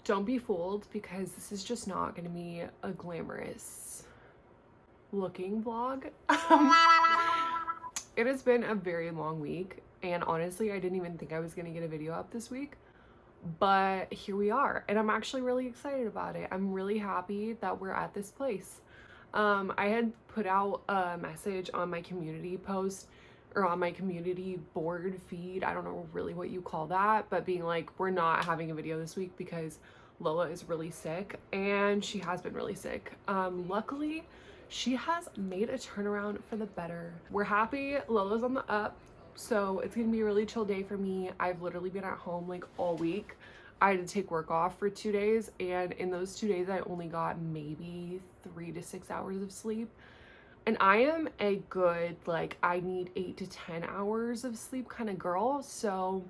don't be fooled, because this is just not going to be a glamorous looking vlog. It has been a very long week, and honestly, I didn't even think I was going to get a video up this week, but here we are, and I'm actually really excited about it. I'm really happy that we're at this place. I had put out a message on my community post, or on my community board feed, I don't know really what you call that, but being like, we're not having a video this week because Lola is really sick, and she has been really sick. Luckily, she has made a turnaround for the better. We're happy Lola's on the up, so it's gonna be a really chill day for me. I've literally been at home like all week. I had to take work off for 2 days, and in those 2 days I only got maybe 3 to 6 hours of sleep. And I am a good, like, I need 8 to 10 hours of sleep kind of girl, so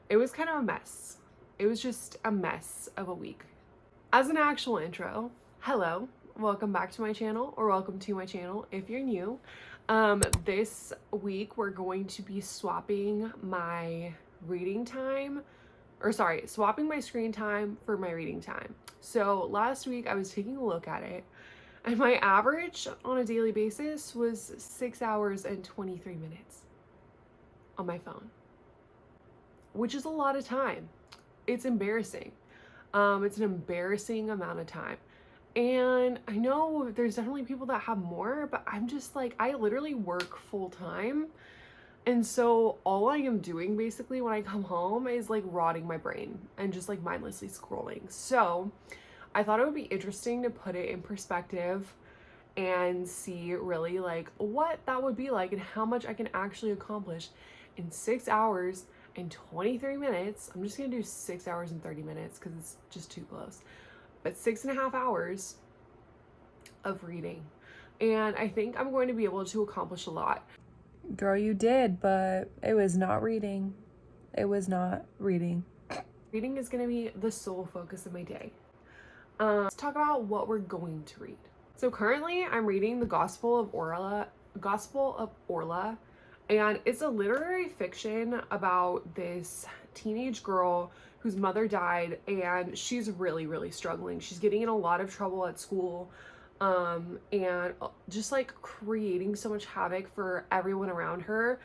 it was kind of a mess. It was just a mess of a week. As an actual intro, hello, welcome back to my channel, or welcome to my channel if you're new. This week we're going to be swapping my reading time, or sorry, swapping my screen time for my reading time. So last week I was taking a look at it, and my average on a daily basis was 6 hours and 23 minutes on my phone, which is a lot of time. It's embarrassing. It's an embarrassing amount of time. And I know there's definitely people that have more, but I'm just like, I literally work full time. And so all I am doing basically when I come home is like rotting my brain and just like mindlessly scrolling. So I thought it would be interesting to put it in perspective and see really like what that would be like and how much I can actually accomplish in 6 hours and 23 minutes. I'm just gonna do 6 hours and 30 minutes because it's just too close. But 6.5 hours of reading. And I think I'm going to be able to accomplish a lot. Girl, you did, but it was not reading. It was not reading. Reading is gonna be the sole focus of my day. Let's talk about what we're going to read. So currently I'm reading the Gospel of Orla, and it's a literary fiction about this teenage girl whose mother died, and she's really struggling. She's getting in a lot of trouble at school, and just like creating so much havoc for everyone around her.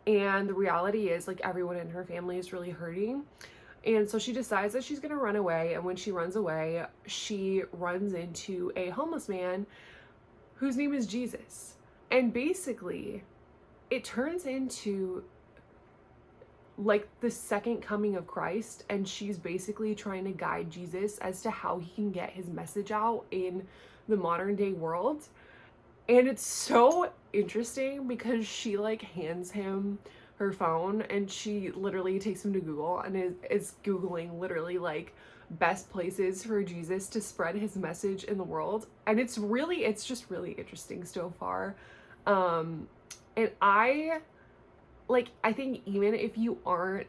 And the reality is, like, everyone in her family is really hurting. And so she decides that she's gonna run away, and when she runs away, she runs into a homeless man whose name is Jesus. And basically, it turns into like the second coming of Christ, and she's basically trying to guide Jesus as to how he can get his message out in the modern day world. And it's so interesting because she like hands him her phone, and she literally takes him to Google and is Googling literally like best places for Jesus to spread his message in the world. And it's just really interesting so far. And I think even if you aren't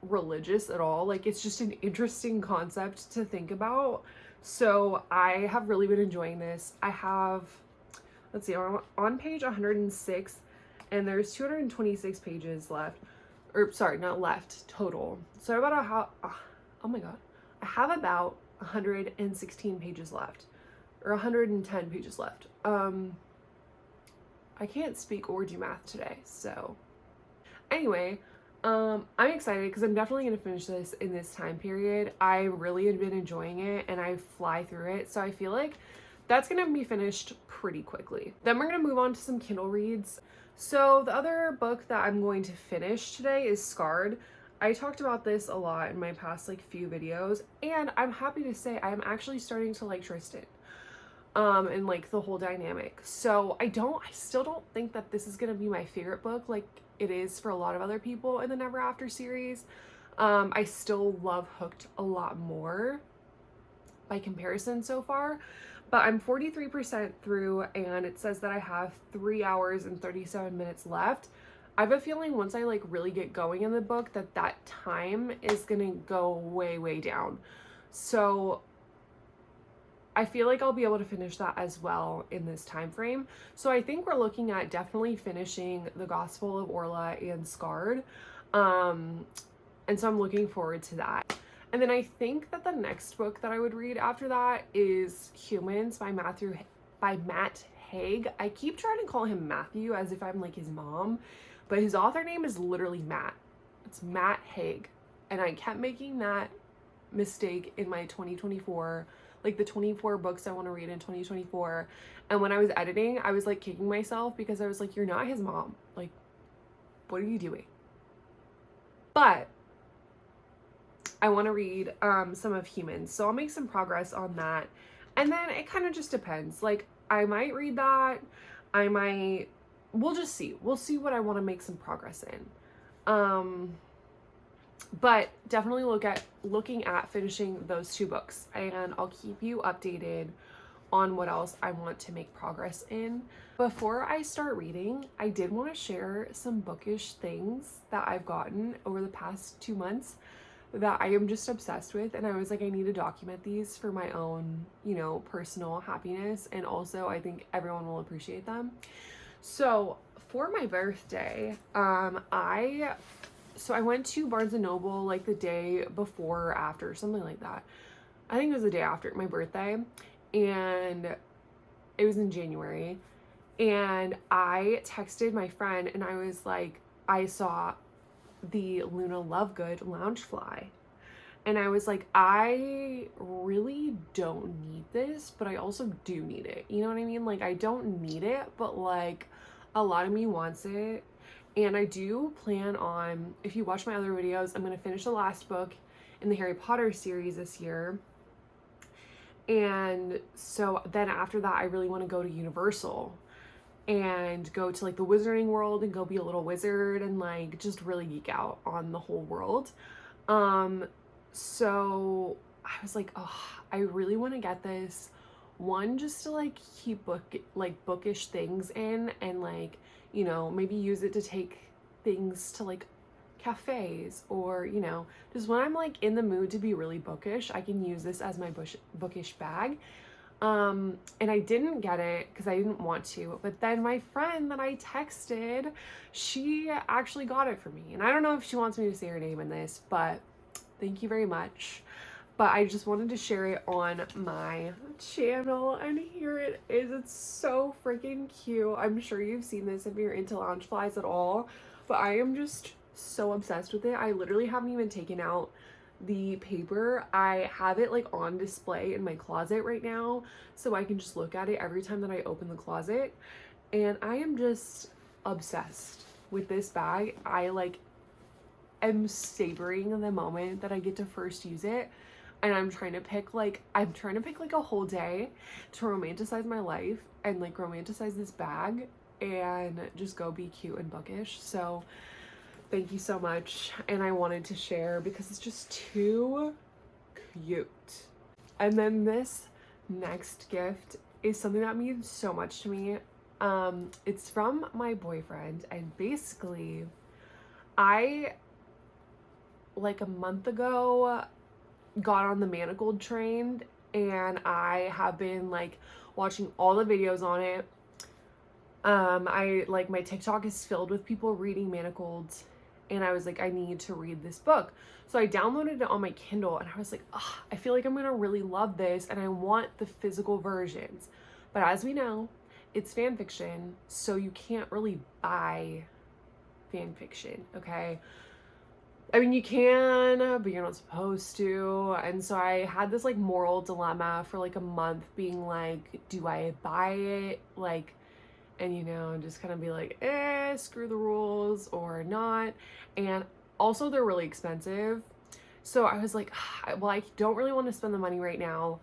religious at all, like, it's just an interesting concept to think about. So I have really been enjoying this. I have, let's see, I'm on page 106, and there's 226 pages left, or sorry, not left, total. So oh my god, I have about 116 pages left, or 110 pages left. I can't speak or do math today, so anyway, I'm excited because I'm definitely going to finish this in this time period. I really have been enjoying it, and I fly through it, so I feel like that's going to be finished pretty quickly. Then we're going to move on to some Kindle reads. So the other book that I'm going to finish today is Scarred. I talked about this a lot in my past like few videos, and I'm happy to say I'm actually starting to like Tristan. And like the whole dynamic. So I still don't think that this is gonna be my favorite book like it is for a lot of other people in the Never After series. I still love Hooked a lot more by comparison so far, but I'm 43% through, and it says that I have 3 hours and 37 minutes left. I have a feeling once I like really get going in the book that time is gonna go way down. So I feel like I'll be able to finish that as well in this time frame. So I think we're looking at definitely finishing the Gospel of Orla and Scarred. And so I'm looking forward to that. And then I think that the next book that I would read after that is Humans by Matt Haig. I keep trying to call him Matthew as if I'm like his mom, but his author name is literally Matt. It's Matt Haig. And I kept making that mistake in my 2024, like the 24 books I want to read in 2024. And when I was editing, I was like kicking myself because I was like, you're not his mom. Like, what are you doing? But I want to read some of Humans, so I'll make some progress on that. And then it kind of just depends. Like, I might read that. We'll just see. We'll see what I want to make some progress in. But definitely looking at finishing those 2 books, and I'll keep you updated on what else I want to make progress in. Before I start reading, I did want to share some bookish things that I've gotten over the past 2 months that I am just obsessed with, and I was like, I need to document these for my own, you know, personal happiness, and also I think everyone will appreciate them. So for my birthday, I went to Barnes & Noble like the day before or after, something like that. I think it was the day after my birthday, and it was in January. And I texted my friend and I was like, I saw the Luna Lovegood Loungefly. And I was like, I really don't need this, but I also do need it. You know what I mean? Like, I don't need it, but like a lot of me wants it. And I do plan on, if you watch my other videos, I'm going to finish the last book in the Harry Potter series this year. And so then after that, I really want to go to Universal and go to like the Wizarding World and go be a little wizard and like just really geek out on the whole world. So I was like, oh, I really want to get this one just to like keep bookish things in, and like, you know, maybe use it to take things to like cafes, or, you know, just when I'm like in the mood to be really bookish, I can use this as my bookish bag. And I didn't get it because I didn't want to, but then my friend that I texted, she actually got it for me. And I don't know if she wants me to say her name in this, but thank you very much. But I just wanted to share it on my channel, and here it is. It's so freaking cute. I'm sure you've seen this if you're into Loungeflies at all, but I am just so obsessed with it. I literally haven't even taken out the paper. I have it like on display in my closet right now, so I can just look at it every time that I open the closet, and I am just obsessed with this bag. I like am savoring the moment that I get to first use it, and I'm trying to pick like a whole day to romanticize my life and like romanticize this bag and just go be cute and bookish. So thank you so much, and I wanted to share because it's just too cute. And then this next gift is something that means so much to me. It's from my boyfriend, and basically I, like a month ago, got on the manacled train, and I have been like watching all the videos on it. I like, my TikTok is filled with people reading manacled, and I was like, I need to read this book. So I downloaded it on my Kindle, and I was like, oh, I feel like I'm gonna really love this, and I want the physical versions. But as we know, it's fan fiction, so you can't really buy fan fiction, okay? I mean, you can, but you're not supposed to. And so I had this like moral dilemma for like a month, being like, do I buy it? Like, and you know, just kind of be like, screw the rules, or not. And also they're really expensive. So I was like, well, I don't really want to spend the money right now.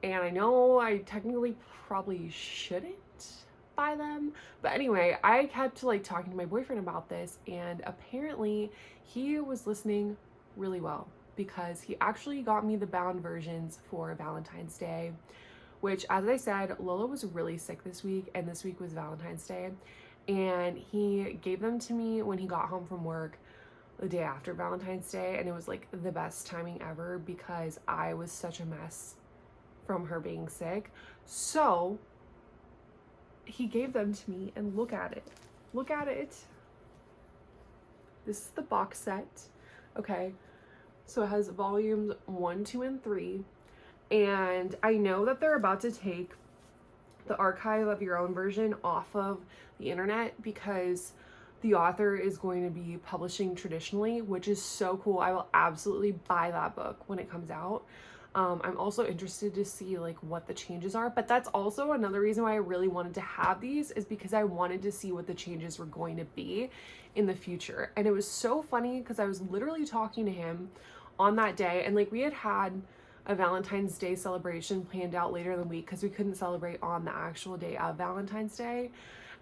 And I know I technically probably shouldn't buy them. But anyway, I kept like talking to my boyfriend about this, and apparently he was listening really well, because he actually got me the bound versions for Valentine's Day, which, as I said, Lola was really sick this week, and this week was Valentine's Day, and he gave them to me when he got home from work the day after Valentine's Day, and it was like the best timing ever because I was such a mess from her being sick. So he gave them to me, and look at it. This is the box set. Okay, So it has volumes 1, 2, and 3. And I know that they're about to take the archive of your own version off of the internet because the author is going to be publishing traditionally, which is so cool. I will absolutely buy that book when it comes out. I'm also interested to see like what the changes are, but that's also another reason why I really wanted to have these, is because I wanted to see what the changes were going to be in the future. And it was so funny because I was literally talking to him on that day, and like we had a Valentine's Day celebration planned out later in the week because we couldn't celebrate on the actual day of Valentine's Day.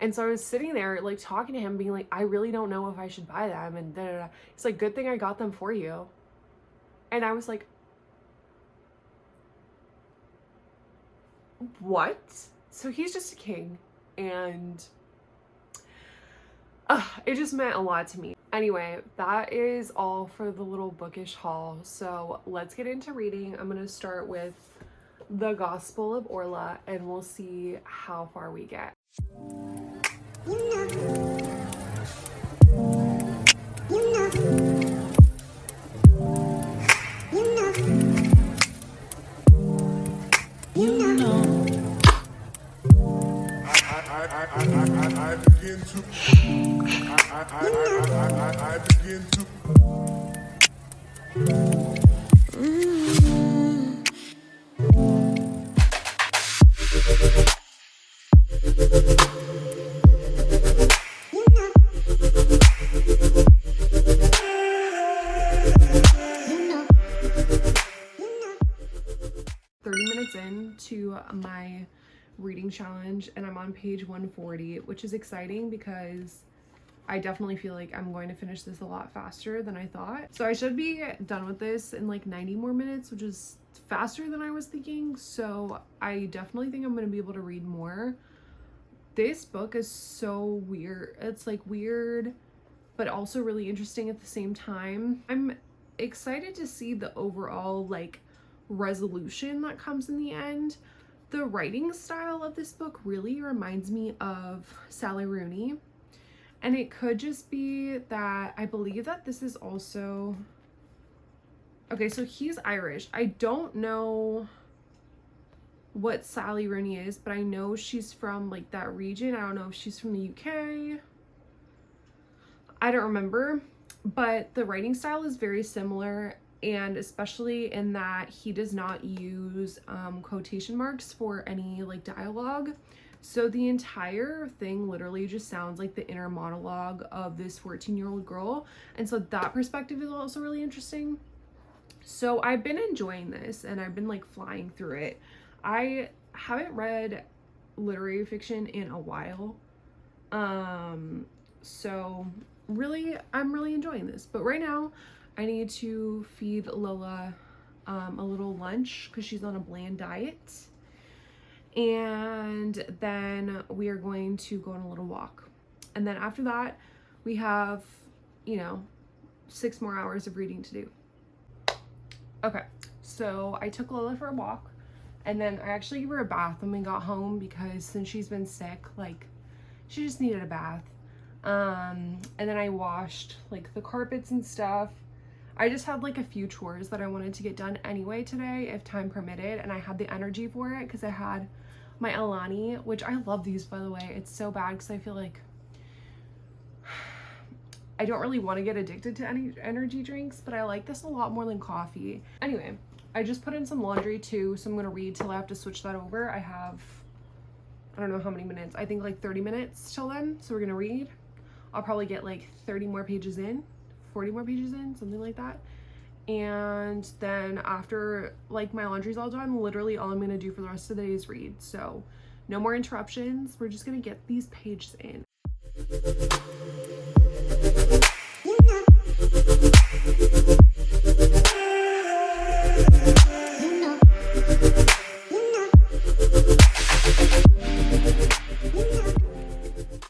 And so I was sitting there like talking to him being like, I really don't know if I should buy them, and da, da, da. It's like, good thing I got them for you. And I was like, what? So he's just a king, and it just meant a lot to me. Anyway, that is all for the little bookish haul. So let's get into reading. I'm gonna start with the Gospel of Orla, and we'll see how far we get. I begin to 30 minutes into my reading challenge, and I'm on page 140, which is exciting because I definitely feel like I'm going to finish this a lot faster than I thought. So I should be done with this in like 90 more minutes, which is faster than I was thinking. So I definitely think I'm going to be able to read more. This book is so weird. It's like weird, but also really interesting at the same time. I'm excited to see the overall like resolution that comes in the end. The writing style of this book really reminds me of Sally Rooney, and it could just be that I believe that this is also, okay, so he's Irish. I don't know what Sally Rooney is, but I know she's from like that region. I don't know if she's from the UK. I don't remember, but the writing style is very similar, and especially in that he does not use quotation marks for any like dialogue. So the entire thing literally just sounds like the inner monologue of this 14-year-old girl. And so that perspective is also really interesting. So I've been enjoying this, and I've been like flying through it. I haven't read literary fiction in a while. So really, I'm really enjoying this. But right now, I need to feed Lola a little lunch because she's on a bland diet. And then we are going to go on a little walk. And then after that, we have, 6 more hours of reading to do. Okay, so I took Lola for a walk, and then I actually gave her a bath when we got home because since she's been sick, like, she just needed a bath. And then I washed like the carpets and stuff. I just had like a few chores that I wanted to get done anyway today if time permitted, and I had the energy for it because I had my Alani, which I love these, by the way. It's so bad because I feel like I don't really want to get addicted to any energy drinks, but I like this a lot more than coffee. Anyway, I just put in some laundry too, so I'm gonna read till I have to switch that over. I have, I don't know how many minutes, I think like 30 minutes till then, so we're gonna read. I'll probably get like 30 more pages in, 40 more pages in, something like that. And then after like my laundry's all done, literally all I'm gonna do for the rest of the day is read. So no more interruptions. We're just gonna get these pages in.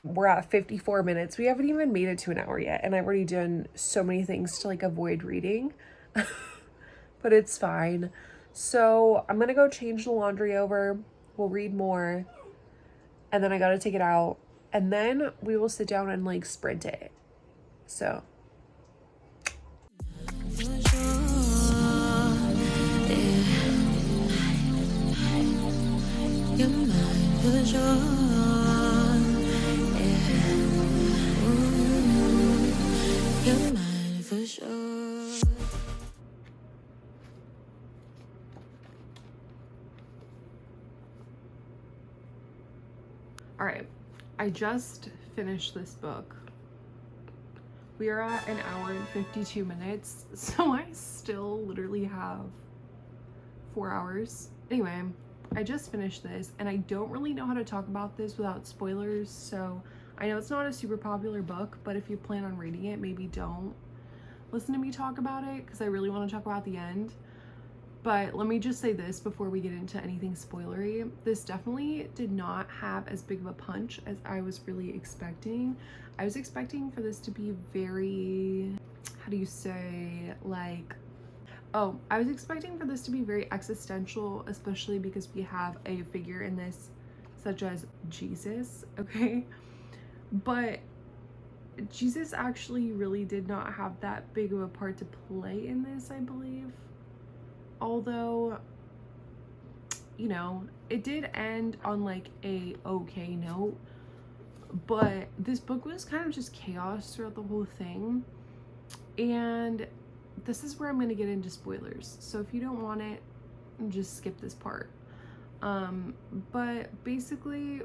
We're at 54 minutes. We haven't even made it to an hour yet, and I've already done so many things to like avoid reading. But it's fine. So I'm gonna go change the laundry over. We'll read more, and then I gotta take it out, and then we will sit down and like sprint it. So for sure. Yeah. You're mine for sure. All right, I just finished this book. We are at 1 hour and 52 minutes, so I still literally have 4 hours. Anyway, I just finished this, and I don't really know how to talk about this without spoilers, so I know it's not a super popular book, but if you plan on reading it, maybe don't listen to me talk about it, because I really want to talk about the end. But let me just say this before we get into anything spoilery. This definitely did not have as big of a punch as I was really expecting. I was expecting for this to be very, how do you say, like, oh, I was expecting for this to be very existential, especially because we have a figure in this such as Jesus, okay? But Jesus actually really did not have that big of a part to play in this, I believe. Although, you know, it did end on like a okay note, but this book was kind of just chaos throughout the whole thing. And this is where I'm going to get into spoilers. So if you don't want it, just skip this part. But basically,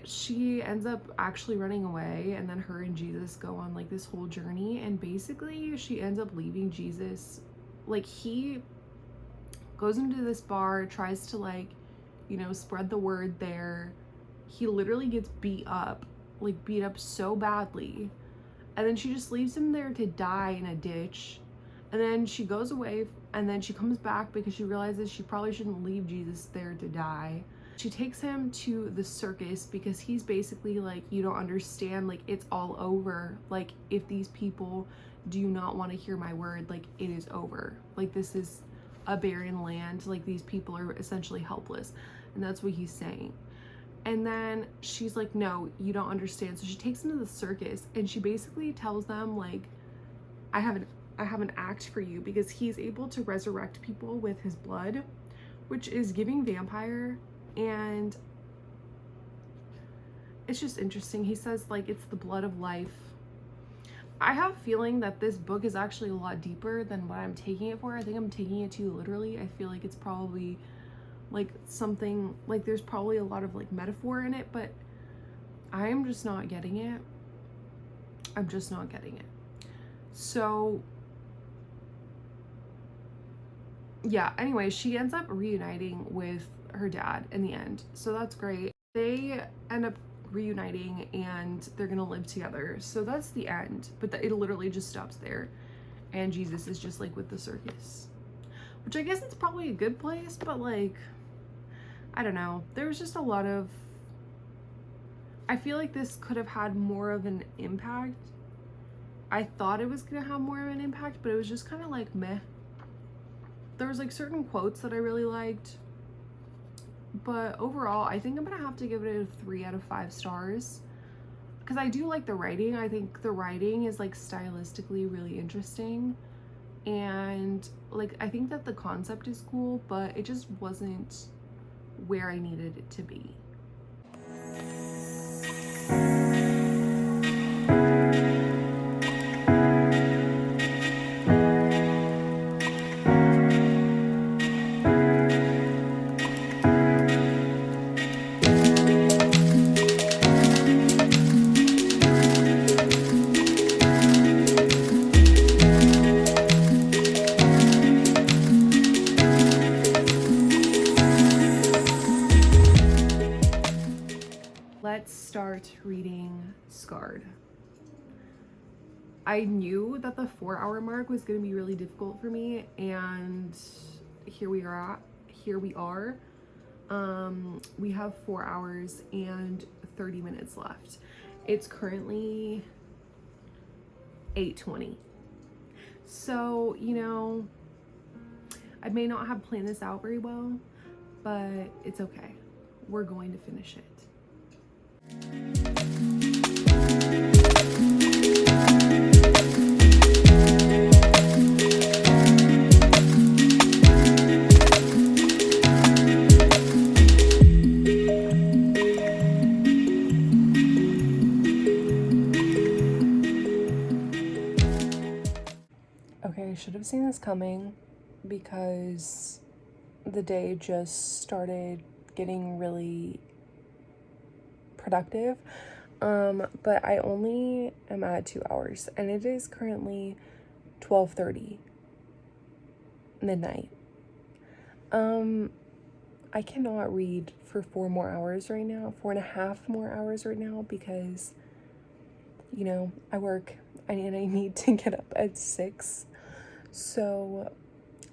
she ends up actually running away, and then her and Jesus go on like this whole journey, and basically she ends up leaving Jesus. Like, he goes into this bar, tries to, like, you know, spread the word there. He literally gets beat up so badly, and then she just leaves him there to die in a ditch. And then she goes away, and then she comes back because she realizes she probably shouldn't leave Jesus there to die. She takes him to the circus because he's basically like, you don't understand, like, it's all over. Like, if these people do not want to hear my word, like, it is over. Like, this is a barren land. Like, these people are essentially helpless. And that's what he's saying. And then she's like, no, you don't understand. So she takes him to the circus, and she basically tells them, like, I have an act for you, because he's able to resurrect people with his blood, which is giving vampire. And it's just interesting. He says, like, it's the blood of life. I have a feeling that this book is actually a lot deeper than what I'm taking it for. I think I'm taking it too literally. I feel like it's probably like something, like, there's probably a lot of like metaphor in it, but I am just not getting it. I'm just not getting it. So yeah, anyway, she ends up reuniting with her dad in the end, so that's great. They end up reuniting and they're gonna live together, so that's the end. But it literally just stops there, and Jesus is just like with the circus, which I guess it's probably a good place, but like, I don't know, there was just a lot of, I feel like this could have had more of an impact. I thought it was gonna have more of an impact, but it was just kind of like meh. There was like certain quotes that I really liked, but overall I think I'm gonna have to give it a 3 out of 5 stars, because I do like the writing. I think the writing is like stylistically really interesting, and like I think that the concept is cool, but it just wasn't where I needed it to be. Let's start reading Scarred. I knew that the 4-hour mark was going to be really difficult for me, and here we are. We have 4 hours and 30 minutes left. It's currently 8:20. So, you know, I may not have planned this out very well, but it's okay. We're going to finish it. Okay, I should have seen this coming because the day just started getting really productive. But I only am at 2 hours and it is currently 12:30 midnight. I cannot read for 4 more hours right now, 4.5 more hours right now, because, you know, I work and I need to get up at 6. So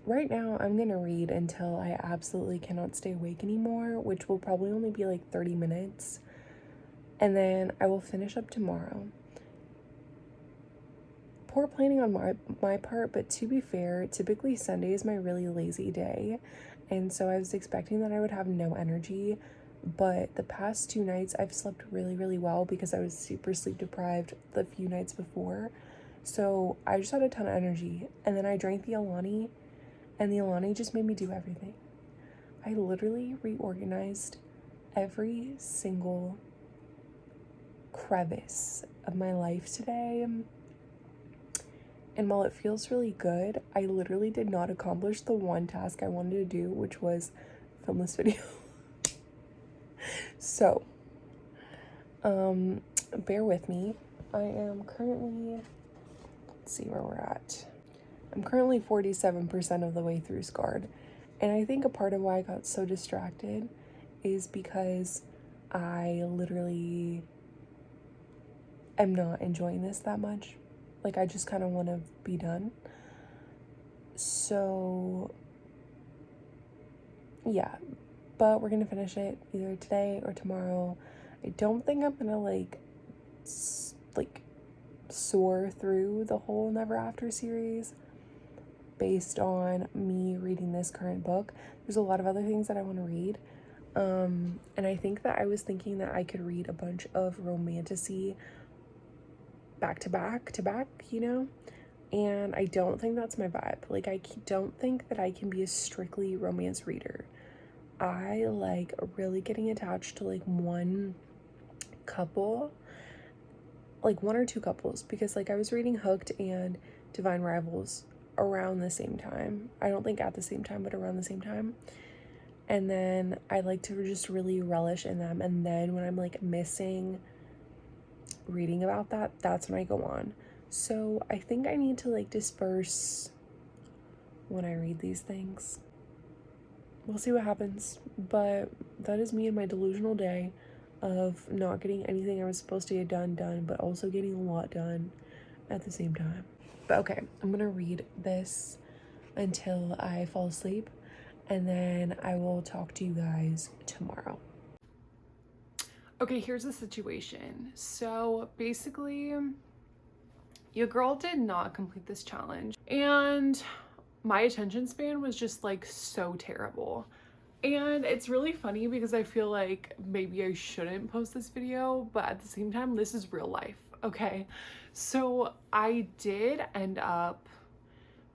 right now I'm gonna read until I absolutely cannot stay awake anymore, which will probably only be like 30 minutes. And then I will finish up tomorrow. Poor planning on my part, but to be fair, typically Sunday is my really lazy day. And so I was expecting that I would have no energy, but the past 2 nights I've slept really, really well because I was super sleep deprived the few nights before. So I just had a ton of energy. And then I drank the Alani, and the Alani just made me do everything. I literally reorganized every single crevice of my life today. And while it feels really good, I literally did not accomplish the one task I wanted to do, which was film this video. So, bear with me. I am currently, let's see where we're at. I'm currently 47% of the way through Scarred. And I think a part of why I got so distracted is because I literally am not enjoying this that much. Like, I just kind of want to be done. So, yeah. But we're going to finish it either today or tomorrow. I don't think I'm going to, like, soar through the whole Never After series based on me reading this current book. There's a lot of other things that I want to read. And I think that I was thinking that I could read a bunch of romantasy back to back, you know? And I don't think that's my vibe. Like, I don't think that I can be a strictly romance reader. I like really getting attached to like one couple, like 1 or 2 couples, because like I was reading Hooked and Divine Rivals around the same time. I don't think at the same time, but around the same time. And then I like to just really relish in them. And then when I'm like missing reading about that, that's when I go on. So I think I need to like disperse when I read these things. We'll see what happens, but that is me and my delusional day of not getting anything I was supposed to get done, but also getting a lot done at the same time. But okay, I'm gonna read this until I fall asleep, and then I will talk to you guys tomorrow. Okay, here's the situation. So basically, your girl did not complete this challenge, and my attention span was just like so terrible. And it's really funny because I feel like maybe I shouldn't post this video, but at the same time, this is real life, okay? So I did end up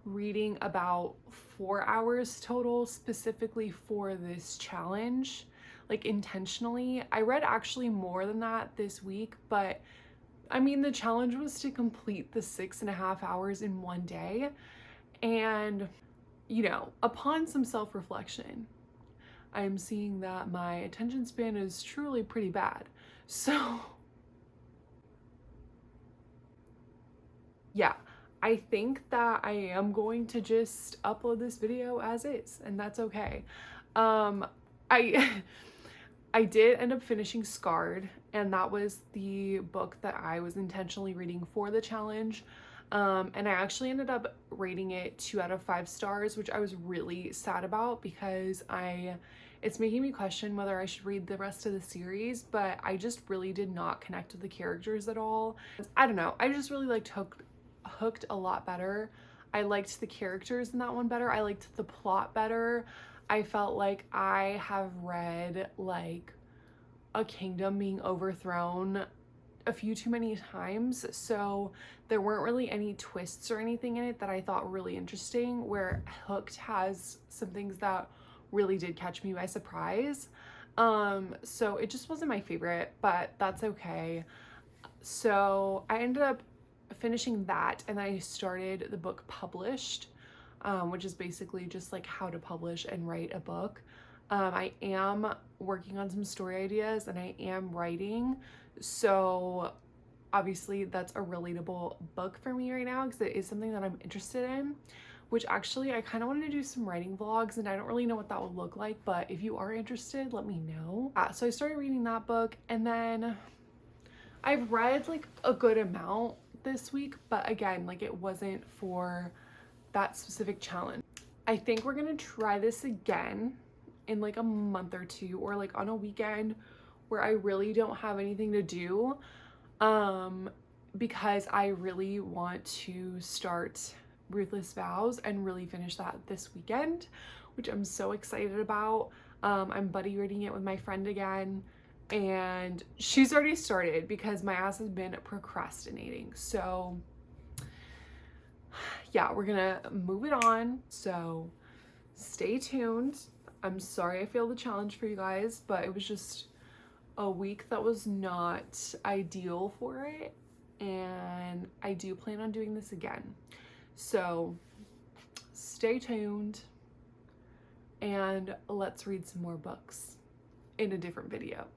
reading about 4 hours total specifically for this challenge. Like, intentionally. I read actually more than that this week, but I mean, the challenge was to complete the 6.5 hours in one day. And, you know, upon some self-reflection, I am seeing that my attention span is truly pretty bad. So, yeah, I think that I am going to just upload this video as is, and that's okay. I did end up finishing Scarred, and that was the book that I was intentionally reading for the challenge. And I actually ended up rating it 2 out of 5 stars, which I was really sad about because it's making me question whether I should read the rest of the series, but I just really did not connect with the characters at all. I don't know, I just really liked Hooked a lot better. I liked the characters in that one better. I liked the plot better. I felt like I have read like a kingdom being overthrown a few too many times, so there weren't really any twists or anything in it that I thought were really interesting, where Hooked has some things that really did catch me by surprise. So it just wasn't my favorite, but that's okay. So I ended up finishing that, and then I started the book Published, which is basically just like how to publish and write a book. I am working on some story ideas and I am writing, so obviously that's a relatable book for me right now because it is something that I'm interested in, which actually I kind of wanted to do some writing vlogs and I don't really know what that would look like, but if you are interested, let me know. So I started reading that book, and then I've read like a good amount this week, but again, like it wasn't for that specific challenge. I think we're gonna try this again in like a month or two, or like on a weekend where I really don't have anything to do, because I really want to start Ruthless Vows and really finish that this weekend, which I'm so excited about. I'm buddy reading it with my friend again, and she's already started because my ass has been procrastinating. So yeah, we're gonna move it on, so stay tuned. I'm sorry I failed the challenge for you guys, but it was just a week that was not ideal for it, and I do plan on doing this again. So stay tuned, and let's read some more books in a different video.